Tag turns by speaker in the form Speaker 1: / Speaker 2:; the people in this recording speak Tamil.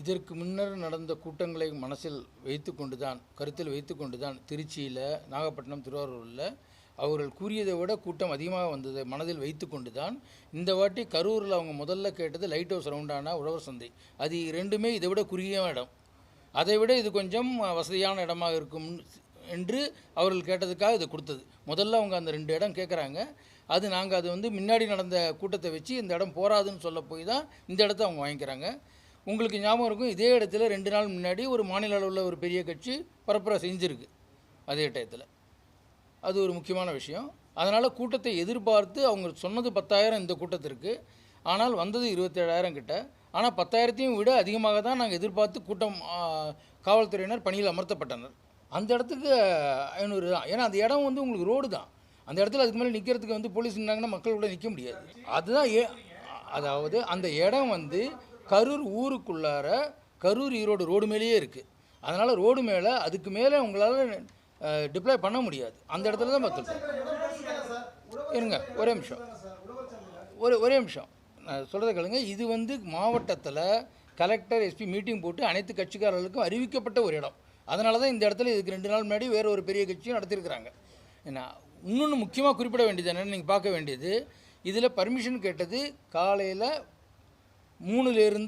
Speaker 1: இதற்கு முன்னர் நடந்த கூட்டங்களை மனசில் கருத்தில் வைத்து கொண்டு தான் திருச்சியில், நாகப்பட்டினம், திருவாரூரில் அவர்கள் கூறியதை விட கூட்டம் அதிகமாக வந்ததை மனதில் வைத்து கொண்டு தான் இந்த வாட்டி கரூரில் அவங்க முதல்ல கேட்டது லைட் ஹவுஸ் ரவுண்டான உழவர் சந்தை. அது ரெண்டுமே இதை விட குறுகிய இடம், அதை விட இது கொஞ்சம் வசதியான இடமாக இருக்கும் என்று அவர்கள் கேட்டதுக்காக இது கொடுத்தது. முதல்ல அவங்க அந்த 2 இடம் கேட்குறாங்க. நாங்கள் அது முன்னாடி நடந்த கூட்டத்தை வச்சு இந்த இடம் போராதுன்னு சொல்ல போய் தான் இந்த இடத்த அவங்க வாங்கிக்கிறாங்க. உங்களுக்கு ஞாபகம் இருக்கும், இதே இடத்துல 2 நாள் முன்னாடி ஒரு மாநில அளவில் ஒரு பெரிய கட்சி பரப்புரை செஞ்சுருக்கு அதே டயத்தில். அது ஒரு முக்கியமான விஷயம். அதனால் கூட்டத்தை எதிர்பார்த்து அவங்க சொன்னது 10,000 இந்த கூட்டத்திற்கு, ஆனால் வந்தது 27,000 கிட்ட. ஆனால் 10,000ஐயும் விட அதிகமாக தான் நாங்கள் எதிர்பார்த்து காவல்துறையினர் பணியில் அமர்த்தப்பட்டனர். அந்த இடத்துக்கு 500 தான். ஏன்னா அந்த இடம் உங்களுக்கு ரோடு தான். அந்த இடத்துல அதுக்கு மேலே நிற்கிறதுக்கு போலீஸ் இருந்தாங்கன்னா மக்கள் கூட நிற்க முடியாது. அதுதான் அதாவது அந்த இடம் கரூர் ஊருக்குள்ளார கரூர் ஈரோடு ரோடு மேலேயே இருக்குது. அதனால் ரோடு மேலே அதுக்கு மேலே உங்களால் டிப்ளாய் பண்ண முடியாது. அந்த இடத்துல தான் பார்த்துருக்கோம். இருங்க ஒரே நிமிஷம் நான் சொல்கிறத கேளுங்க. இது மாவட்டத்தில் கலெக்டர், எஸ்பி மீட்டிங் போட்டு அனைத்து கட்சிக்காரர்களுக்கும் அறிவிக்கப்பட்ட ஒரு இடம். அதனால தான் இந்த இடத்துல இதுக்கு 2 நாள் முன்னாடி வேறு ஒரு பெரிய கட்சியும் நடத்தியிருக்கிறாங்க. ஏன்னா இன்னொன்று முக்கியமாக குறிப்பிட வேண்டியது என்னென்னு நீங்கள் பார்க்க வேண்டியது, இதில் பர்மிஷன் கேட்டது காலையில் 3லேருந்து